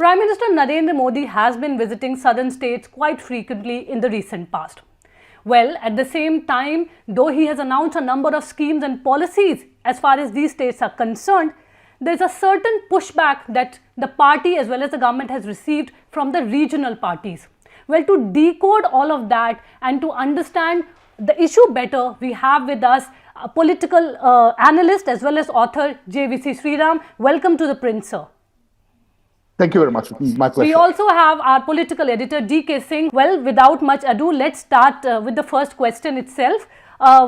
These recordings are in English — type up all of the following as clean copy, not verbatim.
Prime Minister Narendra Modi has been visiting southern states quite frequently in the recent past. Well, at the same time, though he has announced a number of schemes and policies as far as these states are concerned, there is a certain pushback that the party as well as the government has received from the regional parties. Well, to decode all of that and to understand the issue better, we have with us a political analyst as well as author JVC Sreeram. Welcome to ThePrint, sir. Thank you very much. My pleasure. We also have our political editor DK Singh. Well, without much ado, let's start with the first question itself,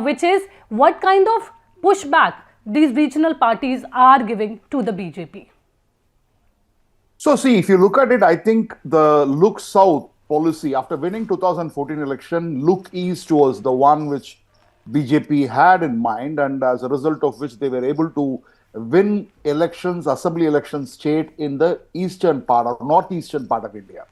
which is what kind of pushback these regional parties are giving to the BJP? So see, if you look at it, I think the look south policy after winning 2014 election, look east was the one which BJP had in mind, and as a result of which they were able to win elections, assembly elections state in the eastern part or northeastern part of India.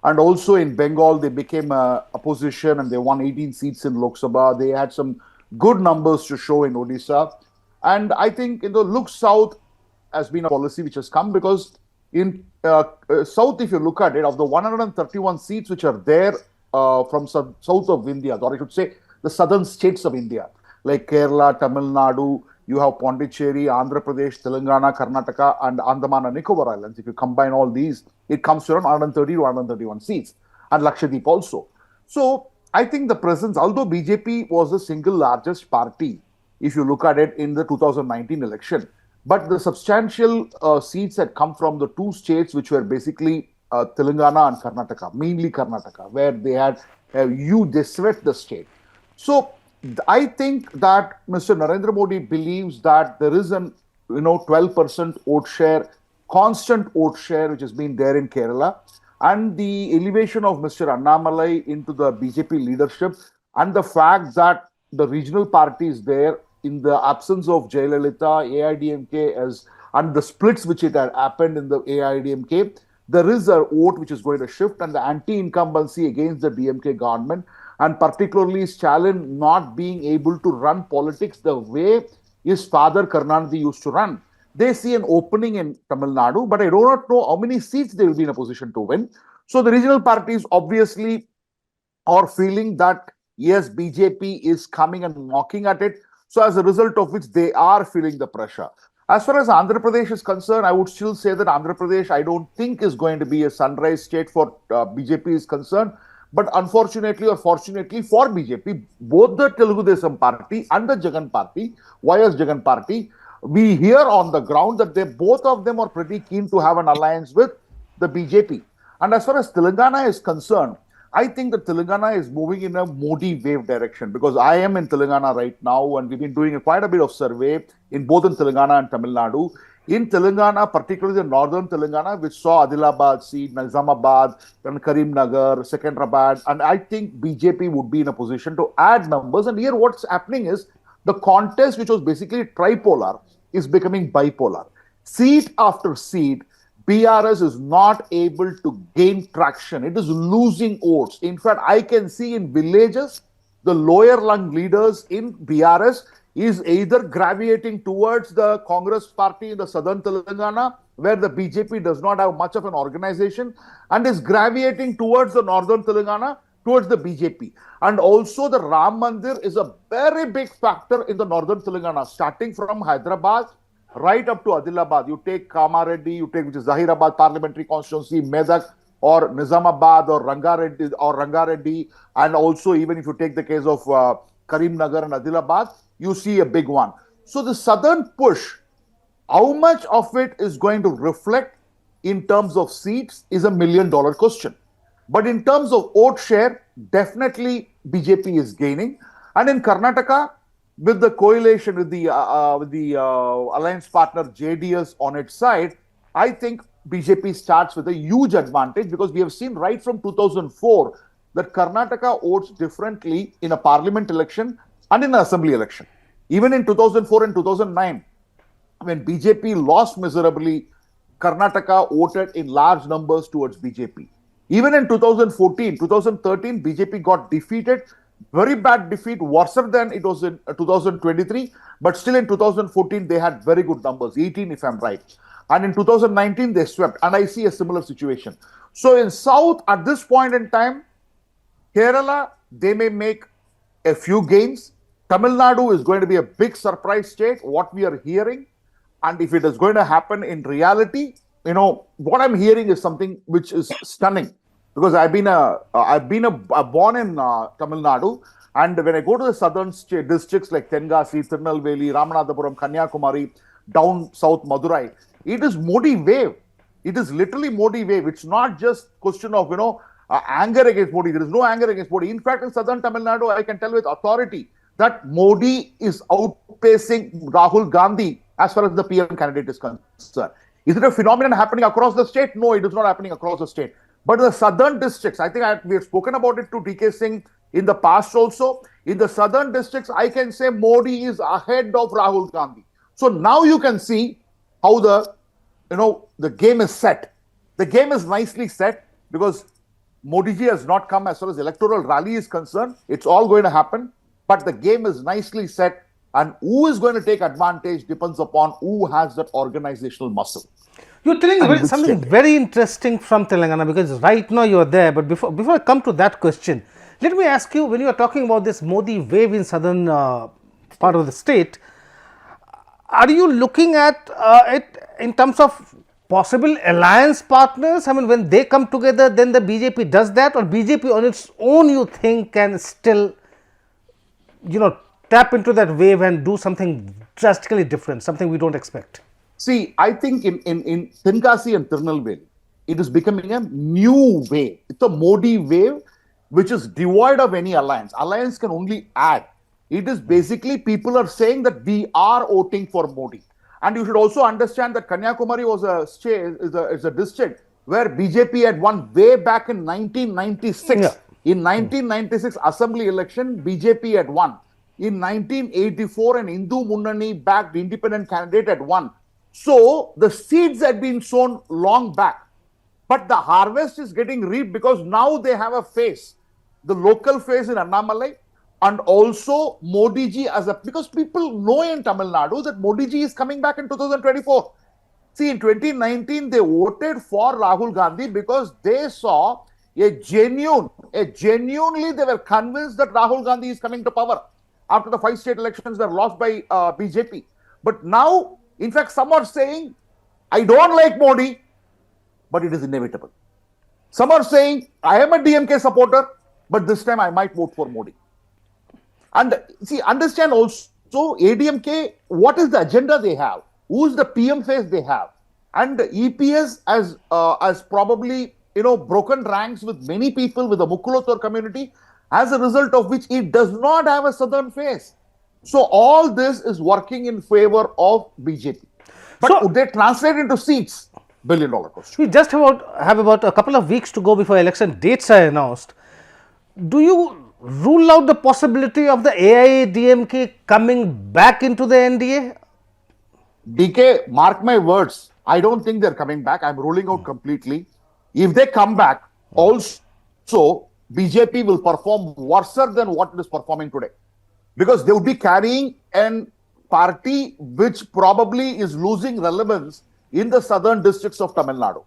And also in Bengal, they became a opposition and they won 18 seats in Lok Sabha. They had some good numbers to show in Odisha. And I think in the look south has been a policy which has come because in south, if you look at it, of the 131 seats which are there from south of India, or I should say the southern states of India, like Kerala, Tamil Nadu, you have Pondicherry, Andhra Pradesh, Telangana, Karnataka, and Andaman and Nicobar Islands. If you combine all these, it comes to around 130 to 131 seats, and Lakshadweep also. So I think the presence, although BJP was the single largest party, if you look at it in the 2019 election, but the substantial seats had come from the two states which were basically Telangana and Karnataka, mainly Karnataka, where they had they swept the state. So I think that Mr. Narendra Modi believes that there is an 12% vote share, constant vote share, which has been there in Kerala, and the elevation of Mr. Annamalai into the BJP leadership, and the fact that the regional parties there, in the absence of Jayalalitha, AIDMK, and the splits which it had happened in the AIDMK, there is a vote which is going to shift, and the anti-incumbency against the DMK government, and particularly Stalin not being able to run politics the way his father Karnanidhi used to run. They see an opening in Tamil Nadu, but I do not know how many seats they will be in a position to win. So the regional parties obviously are feeling that, yes, BJP is coming and knocking at it. So as a result of which they are feeling the pressure. As far as Andhra Pradesh is concerned, I would still say that Andhra Pradesh, I don't think is going to be a sunrise state for BJP is concerned. But unfortunately or fortunately for BJP, both the Telugu Desam party and the Jagan party, YS Jagan party, we hear on the ground that both of them are pretty keen to have an alliance with the BJP. And as far as Telangana is concerned, I think that Telangana is moving in a Modi wave direction because I am in Telangana right now and we've been doing quite a bit of survey in both in Telangana and Tamil Nadu. In Telangana, particularly the northern Telangana, which saw Adilabad seat, Nizamabad, and Karimnagar, Secunderabad, and I think BJP would be in a position to add numbers. And here what's happening is the contest, which was basically tripolar, is becoming bipolar. Seat after seat, BRS is not able to gain traction. It is losing votes. In fact, I can see in villages, the lower lung leaders in BRS is either gravitating towards the Congress party in the southern Telangana, where the BJP does not have much of an organization, and is gravitating towards the northern Telangana, towards the BJP. And also the Ram Mandir is a very big factor in the northern Telangana, starting from Hyderabad right up to Adilabad. You take Kamareddy, which is Zahirabad parliamentary constituency, Medak, or Nizamabad, or Rangareddy, and also even if you take the case of Karimnagar and Adilabad, you see a big one. So the southern push, how much of it is going to reflect in terms of seats is $1 million question. But in terms of vote share, definitely BJP is gaining. And in Karnataka, with the coalition, with the alliance partner JDS on its side, I think BJP starts with a huge advantage because we have seen right from 2004 that Karnataka votes differently in a parliament election and in an assembly election. Even in 2004 and 2009, when BJP lost miserably, Karnataka voted in large numbers towards BJP. Even in 2014, 2013, BJP got defeated. Very bad defeat, worse than it was in 2023. But still in 2014, they had very good numbers, 18 if I'm right. And in 2019, they swept. And I see a similar situation. So in South, at this point in time, Kerala, they may make a few gains. Tamil Nadu is going to be a big surprise state, what we are hearing. And if it is going to happen in reality, what I'm hearing is something which is stunning. Because I've been born in Tamil Nadu, and when I go to the southern districts like Tenkasi, Tirunelveli, Ramanathapuram, Kanyakumari, down south Madurai, it is Modi wave. It is literally Modi wave. It's not just question of anger against Modi. There is no anger against Modi. In fact, in southern Tamil Nadu, I can tell with authority that Modi is outpacing Rahul Gandhi as far as the PM candidate is concerned. Is it a phenomenon happening across the state? No, it is not happening across the state. But the southern districts, I think we have spoken about it to DK Singh in the past also. In the southern districts, I can say Modi is ahead of Rahul Gandhi. So now you can see how the game is set. The game is nicely set because Modi ji has not come as far as electoral rally is concerned. It's all going to happen. But the game is nicely set. And who is going to take advantage depends upon who has that organizational muscle. You're telling something very interesting from Telangana, because right now you are there. But before I come to that question, let me ask you, when you are talking about this Modi wave in southern part of the state, are you looking at it in terms of possible alliance partners? I mean, when they come together, then the BJP does that, or BJP on its own, you think, can still, tap into that wave and do something drastically different, something we don't expect? See, I think in Tenkasi and Tirunelveli, it is becoming a new wave. It's a Modi wave, which is devoid of any alliance. Alliance can only add. It is basically people are saying that we are voting for Modi. And you should also understand that Kanyakumari was a district where BJP had won way back in 1996. Yeah. In 1996 assembly election, BJP had won. In 1984, an Hindu Munnani backed independent candidate had won. So the seeds had been sown long back. But the harvest is getting reaped because now they have a face. The local face in Annamalai, and also Modi ji because people know in Tamil Nadu that Modi ji is coming back in 2024. See, in 2019, they voted for Rahul Gandhi because they saw genuinely they were convinced that Rahul Gandhi is coming to power. After the 5 state elections were lost by BJP. But now, in fact, some are saying, I don't like Modi, but it is inevitable. Some are saying, I am a DMK supporter, but this time I might vote for Modi. And see, understand also, ADMK, what is the agenda they have? Who is the PM face they have? And EPS has probably, broken ranks with many people, with the Mukkulothur community, as a result of which it does not have a southern face. So all this is working in favor of BJP. But would they translate into seats? $1 billion question. We just have about a couple of weeks to go before election dates are announced. Do you rule out the possibility of the AIADMK coming back into the NDA? DK, mark my words. I don't think they're coming back. I'm ruling out completely. If they come back, also BJP will perform worse than what it is performing today. Because they would be carrying a party which probably is losing relevance in the southern districts of Tamil Nadu.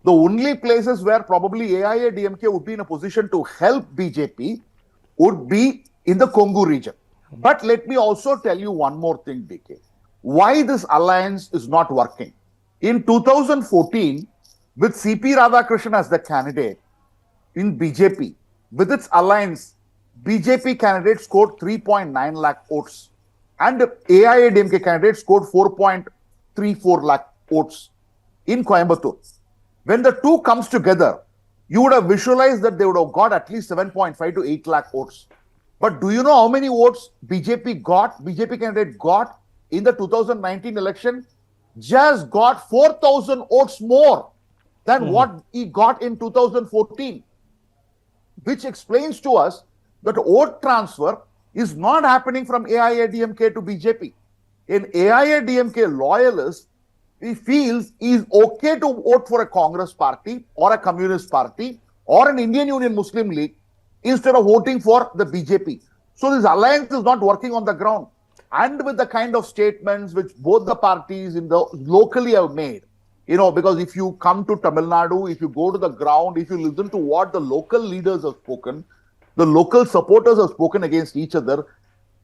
The only places where probably AIADMK would be in a position to help BJP would be in the Kongu region. But let me also tell you one more thing, DK. Why this alliance is not working. In 2014, with CP Radhakrishnan as the candidate in BJP, with its alliance, BJP candidate scored 3.9 lakh votes and AIADMK candidate scored 4.34 lakh votes in Coimbatore. When the two comes together, you would have visualized that they would have got at least 7.5 to 8 lakh votes. But do you know how many votes BJP candidate got in the 2019 election? Just got 4,000 votes more than what he got in 2014. Which explains to us that vote transfer is not happening from AIADMK to BJP. An AIADMK loyalist, he feels is okay to vote for a Congress party or a Communist party or an Indian Union Muslim League instead of voting for the BJP. So this alliance is not working on the ground. And with the kind of statements which both the parties locally have made, Because if you come to Tamil Nadu, if you go to the ground, if you listen to what the local leaders have spoken, the local supporters have spoken against each other,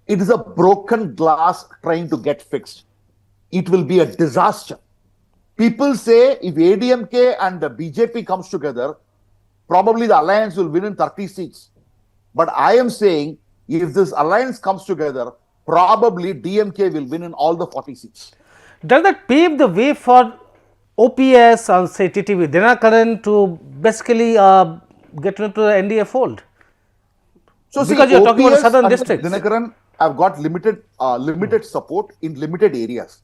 it is a broken glass trying to get fixed. It will be a disaster. People say if ADMK and the BJP comes together, probably the alliance will win in 30 seats. But I am saying if this alliance comes together, probably DMK will win in all the 40 seats. Does that pave the way for OPS or say TTV Dinakaran to basically get into the NDA fold? So because you are talking about southern districts. Dinakaran have got limited support in limited areas.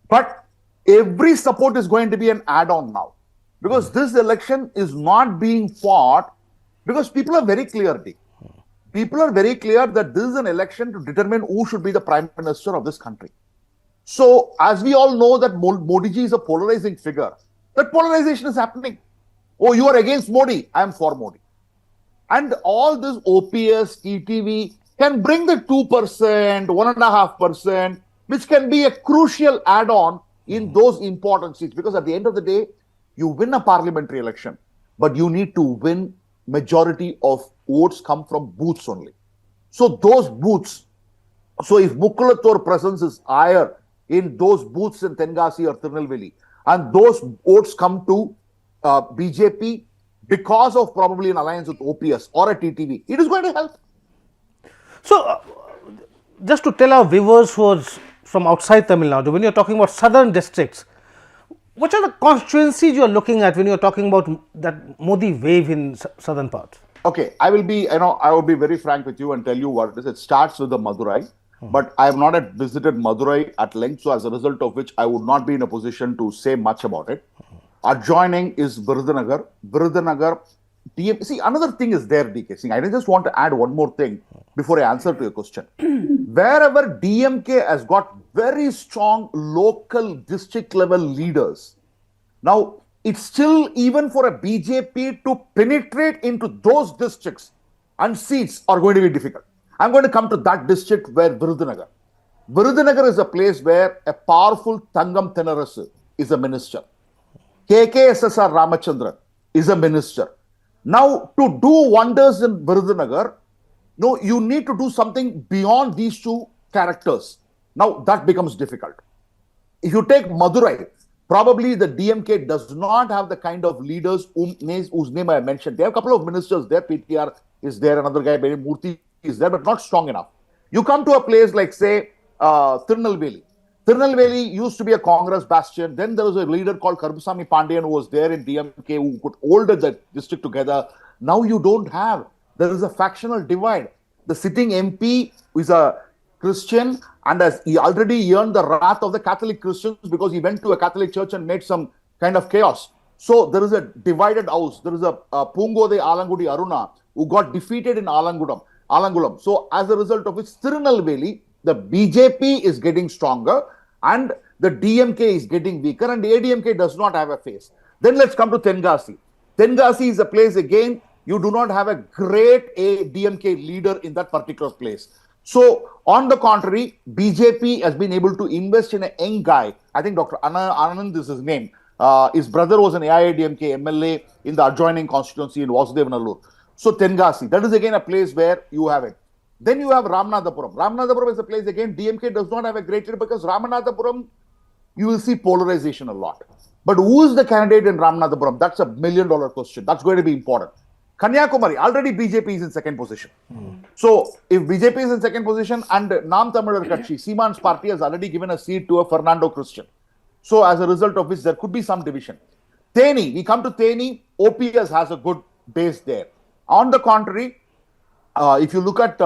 But every support is going to be an add-on now. Because this election is not being fought because people are very clear. People are very clear that this is an election to determine who should be the Prime Minister of this country. So, as we all know that Modi ji is a polarizing figure, that polarization is happening. Oh, you are against Modi, I am for Modi. And all this OPS, TTV can bring the 2%, 1.5%, which can be a crucial add-on in those important seats. Because at the end of the day, you win a parliamentary election, but you need to win majority of votes come from booths only. So those booths, so if Mukulathur presence is higher in those booths in Tenkasi or Tirunelveli, and those votes come to BJP because of probably an alliance with OPS or a TTV, it is going to help. So, just to tell our viewers who are from outside Tamil Nadu, when you are talking about southern districts, what are the constituencies you are looking at when you are talking about that Modi wave in southern part? Okay, I will be very frank with you and tell you what it is. It starts with the Madurai, but I have not yet visited Madurai at length. So as a result of which, I would not be in a position to say much about it. Adjoining is Virudhunagar. See, another thing is there, DK Singh. I just want to add one more thing before I answer to your question. Wherever DMK has got very strong local district level leaders, now it's still even for a BJP to penetrate into those districts and seats are going to be difficult. I'm going to come to that district where Virudhunagar. Virudhunagar is a place where a powerful Thangam Thenarasu is a minister. KKSSR Ramachandran is a minister. Now, to do wonders in Virudhunagar, no, you need to do something beyond these two characters. Now, that becomes difficult. If you take Madurai, probably the DMK does not have the kind of leaders whose name I mentioned. They have a couple of ministers there. PTR is there, another guy, Murthy is there, but not strong enough. You come to a place like, say, Tirunelveli. Tirunelveli used to be a Congress bastion. Then there was a leader called Karupasamy Pandian who was there in DMK who could hold the district together. Now you don't have. There is a factional divide. The sitting MP is a Christian and he already earned the wrath of the Catholic Christians because he went to a Catholic church and made some kind of chaos. So there is a divided house. There is a Pungode Alangudi Aruna who got defeated in Alangulam. So as a result of which, Tirunelveli, the BJP is getting stronger and the DMK is getting weaker and the ADMK does not have a face. Then let's come to Tenkasi. Tenkasi is a place again, you do not have a great DMK leader in that particular place. So on the contrary, BJP has been able to invest in a young guy. I think Dr. Anand is his name. His brother was an AIADMK MLA in the adjoining constituency in Vasudevanallur. So Tenkasi, that is again a place where you have it. Then you have Ramanathapuram. Ramanathapuram is a place again, DMK does not have a great leader because Ramanathapuram, you will see polarization a lot. But who is the candidate in Ramanathapuram? That's $1 million question. That's going to be important. Kanyakumari, already BJP is in second position. So if BJP is in second position and Nam Tamilar Katchi, Seeman's party has already given a seat to a Fernando Christian. So as a result of which there could be some division. Theni, we come to Theni, OPS has a good base there. On the contrary, if you look at the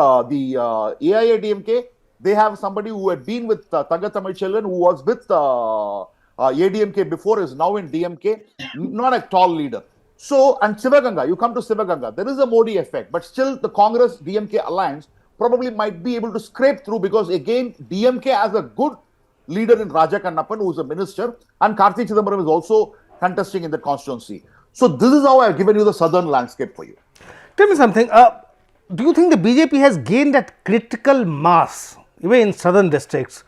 AIADMK, they have somebody who had been with Tanga Tamil Chellan, who was with ADMK before, is now in DMK, not a tall leader. So, and Sivaganga, you come to Sivaganga, there is a Modi effect, but still the Congress DMK alliance probably might be able to scrape through because again, DMK has a good leader in Raja Kannappan, who is a minister, and Karthi Chidambaram is also contesting in the constituency. So, this is how I have given you the southern landscape for you. Tell me something. Do you think the BJP has gained that critical mass, even in southern districts,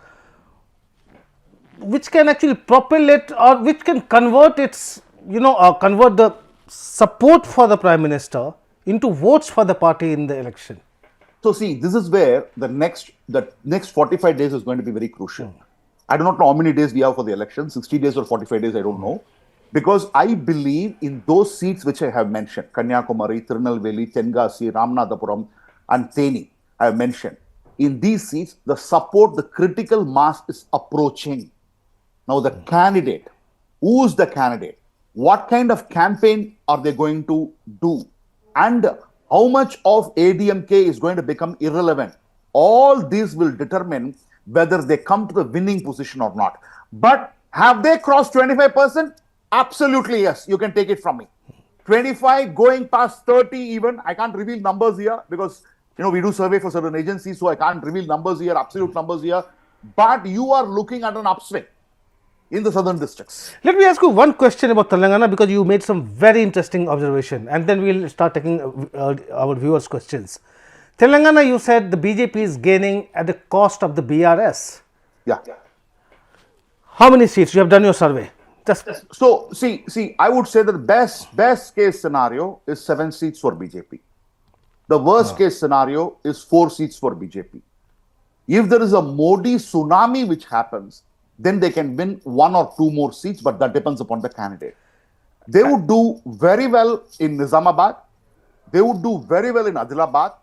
which can actually propel it, or which can convert its, convert the support for the Prime Minister into votes for the party in the election? So see, this is where the next 45 days is going to be very crucial. I do not know how many days we have for the election, 60 days or 45 days, I don't know. Because I believe in those seats which I have mentioned, Kanyakumari, Tirunelveli, Tenkasi, Ramanathapuram and Theni, I have mentioned. In these seats, the support, the critical mass is approaching. Now the candidate, who is the candidate? What kind of campaign are they going to do? And how much of ADMK is going to become irrelevant? All these will determine whether they come to the winning position or not. But have they crossed 25%? Absolutely yes. You can take it from me. 25 going past 30 even. I can't reveal numbers here because we do survey for certain agencies, so I can't reveal numbers here, absolute numbers here. But you are looking at an upswing in the southern districts. Let me ask you one question about Telangana, because you made some very interesting observation, and then we'll start taking our viewers' questions. Telangana, you said the BJP is gaining at the cost of the BRS. Yeah. How many seats? You have done your survey. So see, I would say that the best case scenario is 7 seats for BJP. The worst case scenario is 4 seats for BJP. If there is a Modi tsunami which happens, then they can win 1 or 2 more seats, but that depends upon the candidate. They would do very well in Nizamabad. They would do very well in Adilabad.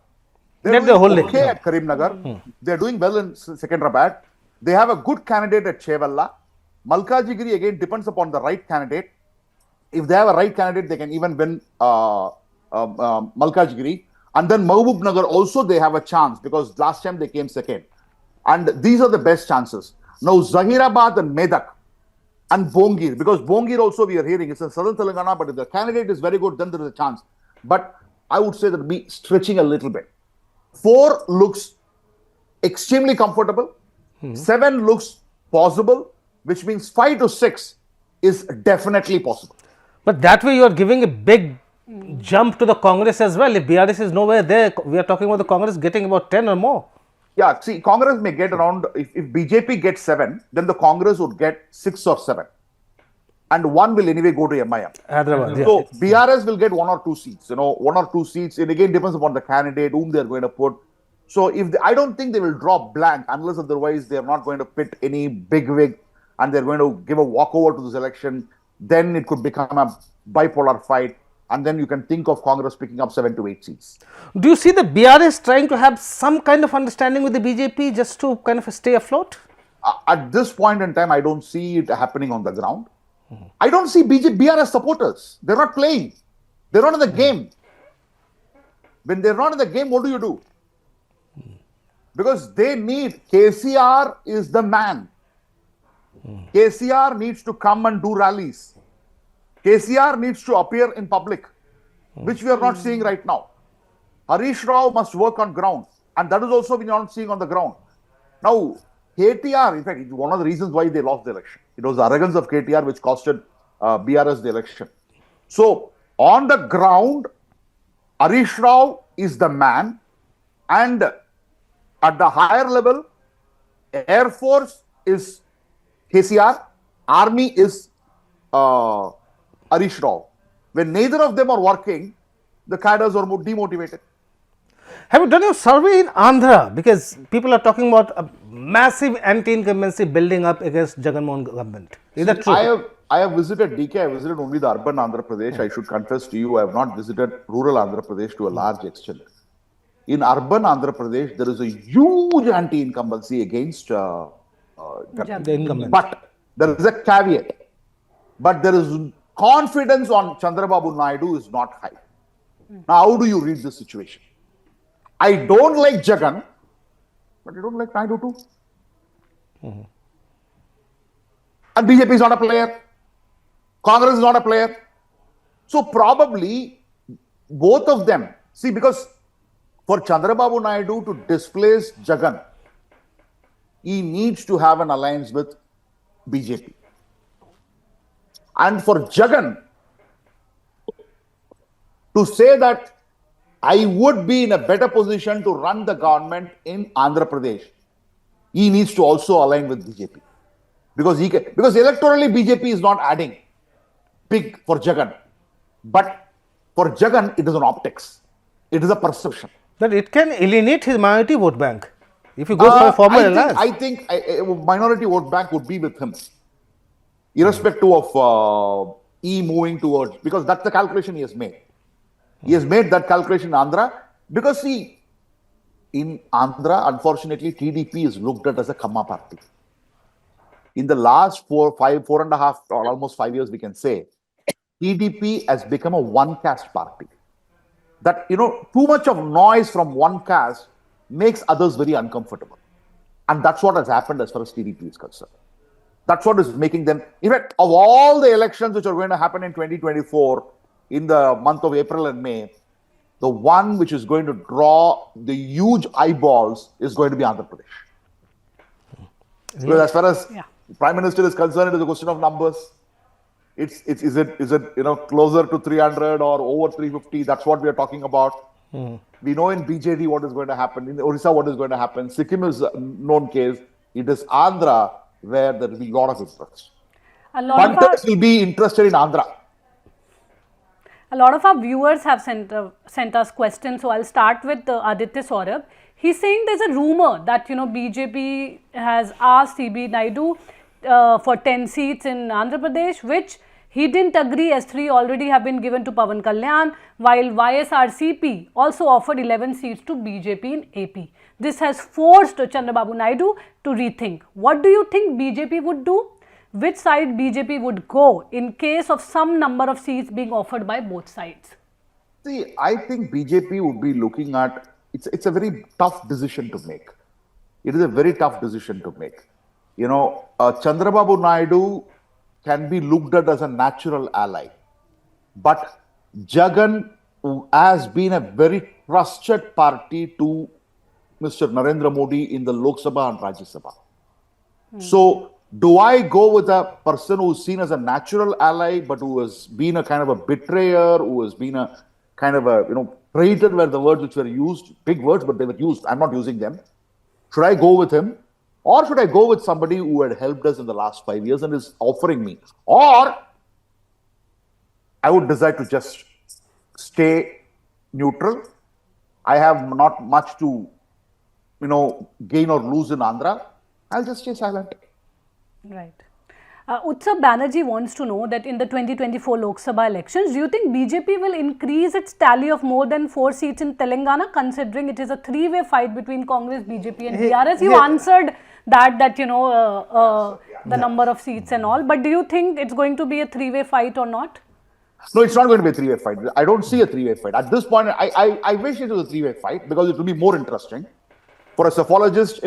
They're doing okay at Karimnagar. They're doing well in Secunderabad. They have a good candidate at Chevalla. Malkajgiri again depends upon the right candidate. If they have a right candidate, they can even win Malkajgiri. And then Mahbubnagar also they have a chance because last time they came second. And these are the best chances. Now Zahirabad and Medak and Bongir, because Bongir also we are hearing it's in southern Telangana, but if the candidate is very good, then there is a chance. But I would say that it'll be stretching a little bit. 4 looks extremely comfortable. 7 looks possible, which means 5 to 6 is definitely possible. But that way you are giving a big jump to the Congress as well. If BRS is nowhere there, we are talking about the Congress getting about 10 or more. Yeah, see, Congress may get around, if BJP gets 7, then the Congress would get 6 or 7. And 1 will anyway go to MIM. So BRS will get 1 or 2 seats, 1 or 2 seats. It again depends upon the candidate, whom they are going to put. So I don't think they will drop blank unless otherwise they are not going to pit any big wig and they're going to give a walkover to this election. Then it could become a bipolar fight. And then you can think of Congress picking up 7 to 8 seats. Do you see the BRS trying to have some kind of understanding with the BJP just to kind of stay afloat? At this point in time, I don't see it happening on the ground. I don't see BRS supporters. They're not playing. They're not in the game. When they're not in the game, what do you do? Because they need, KCR is the man. KCR needs to come and do rallies. KCR needs to appear in public, which we are not seeing right now. Harish Rao must work on ground, and that is also we are not seeing on the ground. Now, KTR, in fact, it's one of the reasons why they lost the election. It was the arrogance of KTR which costed BRS the election. So, on the ground, Harish Rao is the man, and at the higher level, Air Force is KCR, Army is Harish Rao. When neither of them are working, the cadres are more demotivated. Have you done your survey in Andhra? Because people are talking about a massive anti-incumbency building up against Jagan Mohan government. Is that true? I have visited DK, I visited only the urban Andhra Pradesh. I should confess to you, I have not visited rural Andhra Pradesh to a large extent. In urban Andhra Pradesh, there is a huge anti-incumbency against the incumbent. But there is a caveat. But there is confidence on Chandrababu Naidu is not high. Now, how do you read this situation? I don't like Jagan, but I don't like Naidu too. And BJP is not a player. Congress is not a player. So probably both of them, see, because for Chandrababu Naidu to displace Jagan, he needs to have an alliance with BJP. And for Jagan to say that I would be in a better position to run the government in Andhra Pradesh, he needs to also align with BJP. because because electorally BJP is not adding big for Jagan, but for Jagan it is an optics, it is a perception. That it can alienate his minority vote bank if you go for a formal alliance. I think minority vote bank would be with him, irrespective of E moving towards, because that's the calculation he has made. He has made that calculation in Andhra because see, in Andhra, unfortunately, TDP is looked at as a Kamma party. In the last 4.5 or almost 5 years, we can say, TDP has become a one caste party. That, too much of noise from one caste makes others very uncomfortable. And that's what has happened as far as TDP is concerned. That's what is making them, in fact, of all the elections which are going to happen in 2024, in the month of April and May, the one which is going to draw the huge eyeballs is going to be Andhra Pradesh. Because as far as Prime Minister is concerned, it is a question of numbers. Is it closer to 300 or over 350? That's what we are talking about. We know in BJD what is going to happen, in Orissa what is going to happen. Sikkim is a known case. It is Andhra where there will be a lot of interest. Punters will be interested in Andhra. A lot of our viewers have sent us questions, so I'll start with Aditya Saurabh. He's saying there's a rumor that BJP has asked CB Naidu for 10 seats in Andhra Pradesh, which he didn't agree, as 3 already have been given to Pawan Kalyan, while YSRCP also offered 11 seats to BJP in AP. This has forced Chandrababu Naidu to rethink. What do you think BJP would do? Which side BJP would go in case of some number of seats being offered by both sides? See, I think BJP would be looking at, it's a very tough decision to make. It is a very tough decision to make. Chandrababu Naidu can be looked at as a natural ally. But Jagan has been a very trusted party to Mr. Narendra Modi in the Lok Sabha and Rajya Sabha. So, do I go with a person who is seen as a natural ally, but who has been a kind of a betrayer, who has been a kind of a, traitor were the words which were used, big words, but they were used. I'm not using them. Should I go with him? Or should I go with somebody who had helped us in the last 5 years and is offering me? Or I would decide to just stay neutral. I have not much to, gain or lose in Andhra. I'll just stay silent. Right. Utsav Banerjee wants to know that in the 2024 Lok Sabha elections, do you think BJP will increase its tally of more than 4 seats in Telangana, considering it is a 3-way fight between Congress, BJP and BRS? You answered that the number of seats and all, but do you think it's going to be a 3-way fight or not? No, it's not going to be a 3-way fight. I don't see a 3-way fight. At this point, I wish it was a 3-way fight because it will be more interesting. For a psephologist,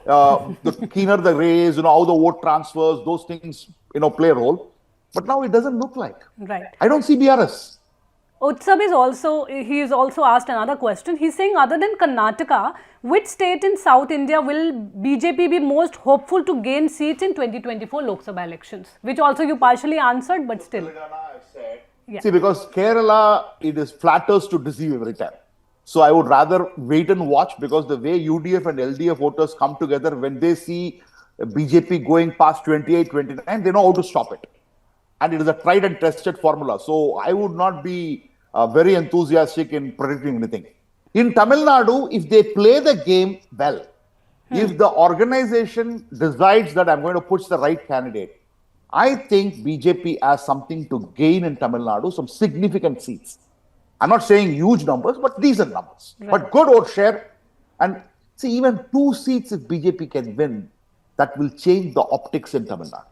the keener the race, how the vote transfers, those things, play a role. But now it doesn't look like. Right. I don't see BRS. Utsav is also asked another question. He's saying, other than Karnataka, which state in South India will BJP be most hopeful to gain seats in 2024 Lok Sabha elections? Which also you partially answered, but still. See, because Kerala, it is flatters to deceive every time. So I would rather wait and watch, because the way UDF and LDF voters come together, when they see BJP going past 28, 29, they know how to stop it. And it is a tried and tested formula. So I would not be very enthusiastic in predicting anything. In Tamil Nadu, if they play the game well, if the organization decides that I'm going to push the right candidate, I think BJP has something to gain in Tamil Nadu, some significant seats. I'm not saying huge numbers, but decent numbers. Right. But good vote share. And see, even 2 seats if BJP can win, that will change the optics in Tamil Nadu.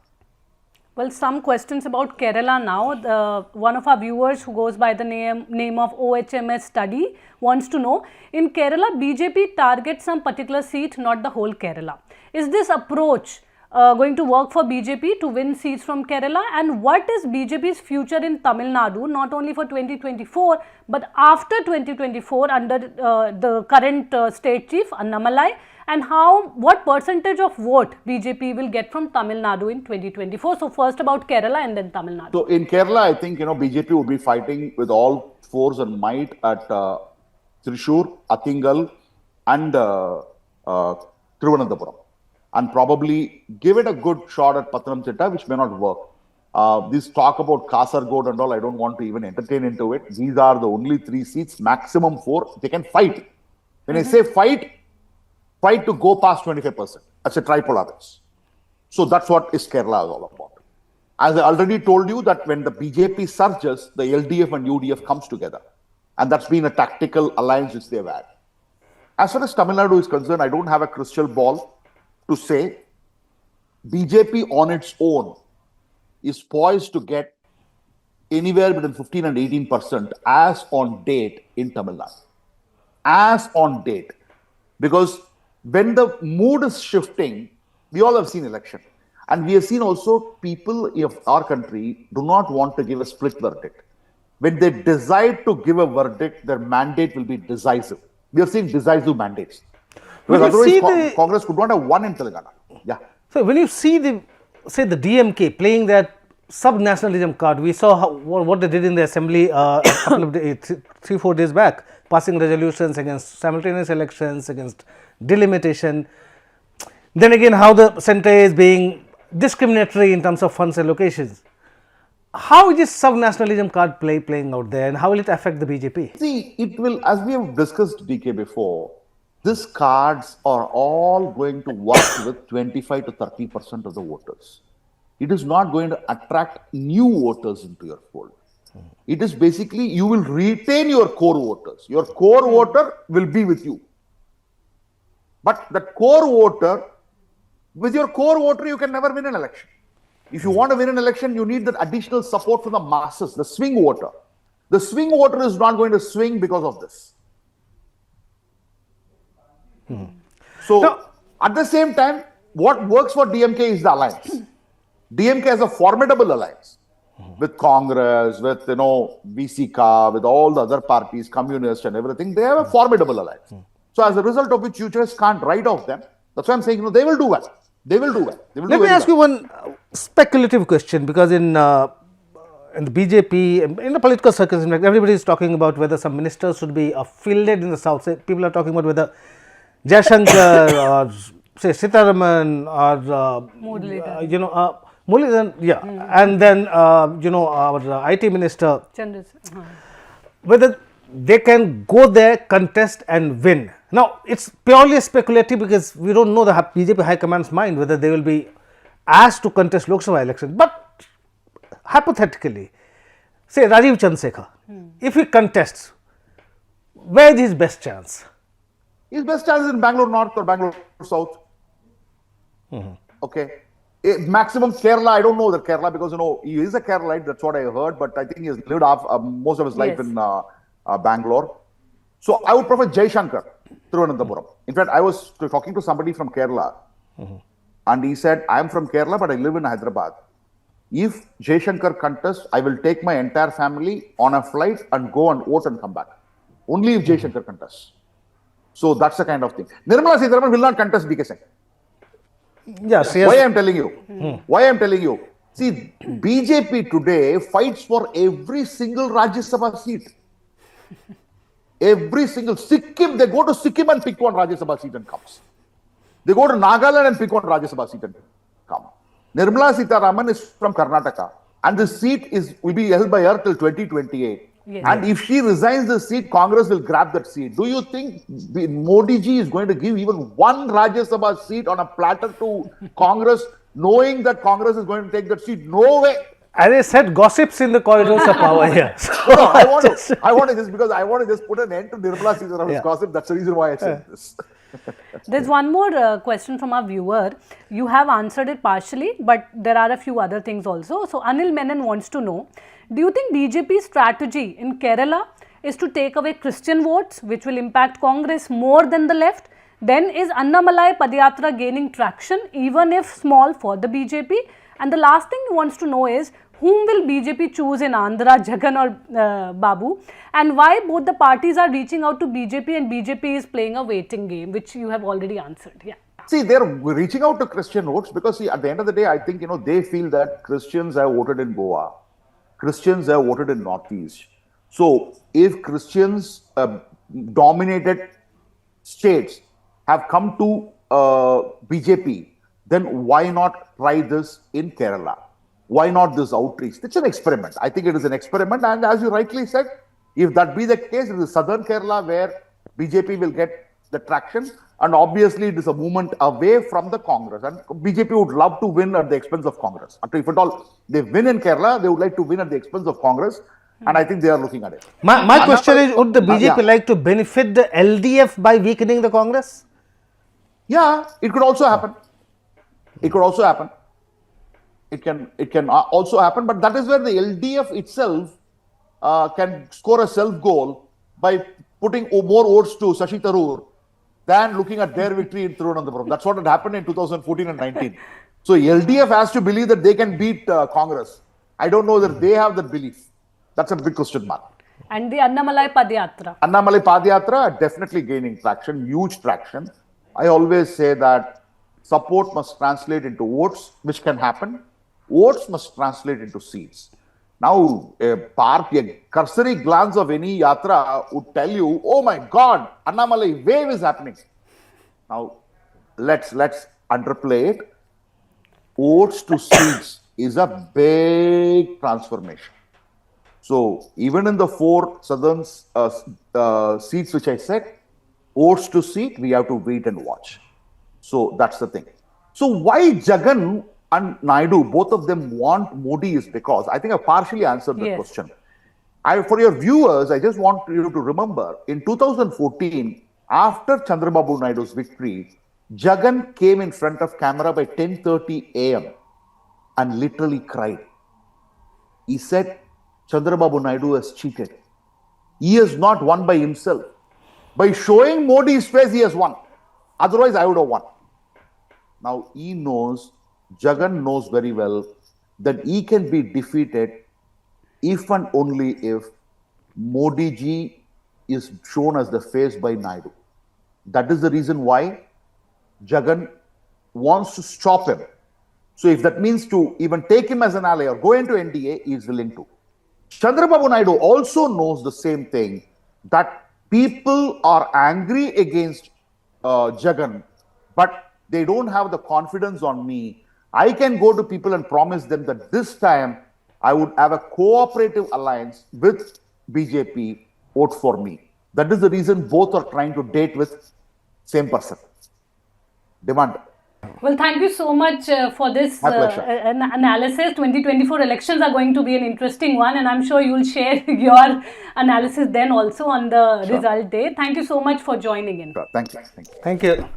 Well, some questions about Kerala now. One of our viewers who goes by the name of OHMS Study wants to know, in Kerala, BJP targets some particular seat, not the whole Kerala. Is this approach going to work for BJP to win seats from Kerala? And what is BJP's future in Tamil Nadu, not only for 2024, but after 2024 under the current state chief, Annamalai? And what percentage of vote BJP will get from Tamil Nadu in 2024? So first about Kerala and then Tamil Nadu. So in Kerala, I think, BJP will be fighting with all force and might at Thrissur, Athingal and Thiruvananthapuram. and probably give it a good shot at Pathanamthitta, which may not work. This talk about Kasargod and all, I don't want to even entertain into it. These are the only 3 seats, maximum 4. They can fight. When I say fight to go past 25%. That's a tripolar race. So that's what is Kerala is all about. As I already told you that when the BJP surges, the LDF and UDF comes together. And that's been a tactical alliance which they've had. As far as Tamil Nadu is concerned, I don't have a crystal ball to say BJP on its own is poised to get anywhere between 15 and 18% as on date in Tamil Nadu. As on date. Because when the mood is shifting, we all have seen election. And we have seen also people of our country do not want to give a split verdict. When they decide to give a verdict, their mandate will be decisive. We have seen decisive mandates. Because otherwise, Congress could not have won in Telangana. Yeah. So when you see the DMK playing that sub-nationalism card, we saw what they did in the assembly a couple of days, 3-4 days back, passing resolutions against simultaneous elections, against delimitation. Then again, how the centre is being discriminatory in terms of funds allocations. How is this sub-nationalism card playing out there, and how will it affect the BJP? See, it will, as we have discussed, DK, before, these cards are all going to work with 25 to 30% of the voters. It is not going to attract new voters into your fold. It is basically, you will retain your core voters. Your core voter will be with you. But the core voter, with your core voter, you can never win an election. If you want to win an election, you need that additional support from the masses, the swing voter. The swing voter is not going to swing because of this. So, at the same time, what works for DMK is the alliance. DMK has a formidable alliance with Congress, with VCK, with all the other parties, communists and everything. They have a formidable alliance. So, as a result of which you just can't write off them. That's why I'm saying, they will do well. They will do well. Let me ask you one speculative question, because in the BJP, in the political circles, in fact, everybody is talking about whether some ministers should be fielded in the south. People are talking about whether Jaishankar or say Sitaraman or Muralidharan, and then our IT minister, whether they can go there, contest and win. Now, it's purely speculative because we don't know the BJP High Command's mind whether they will be asked to contest Lok Sabha elections. But hypothetically, say Rajiv Chandrasekhar, if he contests, where is his best chance? His best chance is in Bangalore North or Bangalore South. Okay. Maximum Kerala, I don't know that Kerala because, he is a Keralite, that's what I heard, but I think he has lived most of his life in Bangalore. So I would prefer Jaishankar, Thiruvananthapuram. In fact, I was talking to somebody from Kerala and he said, I am from Kerala, but I live in Hyderabad. If Jaishankar contests, I will take my entire family on a flight and go and vote and come back. Only if Jaishankar contests. So that's the kind of thing. Nirmala Sitharaman will not contest BK Singh. Yes. Why I am telling you? Why I am telling you? See, BJP today fights for every single Rajya Sabha seat. Every single Sikkim, they go to Sikkim and pick one Rajya Sabha seat and comes. They go to Nagaland and pick one Rajya Sabha seat and come. Nirmala Sitharaman is from Karnataka and the seat will be held by her till 2028. Yes. And if she resigns the seat, Congress will grab that seat. Do you think Modi ji is going to give even one Rajya Sabha seat on a platter to Congress, knowing that Congress is going to take that seat? No way. As I said, gossips in the corridors of power here. So no, I want to just put an end to Nirmala Sitharaman's gossip. That's the reason why I said this. There's one more question from our viewer. You have answered it partially, but there are a few other things also. So Anil Menon wants to know, do you think BJP's strategy in Kerala is to take away Christian votes, which will impact Congress more than the left? Then is Annamalai Padayatra gaining traction, even if small, for the BJP? And the last thing he wants to know is, whom will BJP choose in Andhra, Jagan or Babu? And why both the parties are reaching out to BJP and BJP is playing a waiting game, which you have already answered. Yeah. See, they're reaching out to Christian votes because, at the end of the day, I think, they feel that Christians have voted in Goa. Christians have voted in Northeast. So, if Christians dominated states have come to BJP, then why not try this in Kerala? Why not this outreach? It's an experiment. I think it is an experiment. And as you rightly said, if that be the case, it is southern Kerala where BJP will get the traction. And obviously, it is a movement away from the Congress. And BJP would love to win at the expense of Congress. If at all they win in Kerala, they would like to win at the expense of Congress. And I think they are looking at it. My question is, would the BJP like to benefit the LDF by weakening the Congress? Yeah, it could also happen. It could also happen. It can also happen, but that is where the LDF itself can score a self-goal by putting more votes to Shashi Tharoor than looking at their victory in Thiruvananthapuram. That's what had happened in 2014 and 19. So LDF has to believe that they can beat Congress. I don't know that they have that belief. That's a big question mark. And the Annamalai Padayatra. Annamalai Padayatra definitely gaining traction, huge traction. I always say that support must translate into votes, which can happen. Votes must translate into seats. Now, a cursory glance of any yatra would tell you, oh my God, Annamalai wave is happening. Now, let's underplay it. Votes to seats is a big transformation. So, even in the 4 southern seats which I said, votes to seat, we have to wait and watch. So, that's the thing. So, why Jagan and Naidu, both of them want Modi is because, I think I partially answered the question. For your viewers, I just want you to remember, in 2014, after Chandrababu Naidu's victory, Jagan came in front of camera by 10:30 a.m. and literally cried. He said, Chandrababu Naidu has cheated. He has not won by himself. By showing Modi's face, he has won. Otherwise, I would have won. Now, he knows, Jagan knows very well that he can be defeated if and only if Modi ji is shown as the face by Naidu. That is the reason why Jagan wants to stop him. So if that means to even take him as an ally or go into NDA, he is willing to. Chandrababu Naidu also knows the same thing, that people are angry against Jagan, but they don't have the confidence on me. I can go to people and promise them that this time I would have a cooperative alliance with BJP, vote for me. That is the reason both are trying to date with same person. Demand. Well, thank you so much for this analysis. 2024 elections are going to be an interesting one, and I'm sure you'll share your analysis then also on the result day. Thank you so much for joining in. Sure. Thank you. Thank you.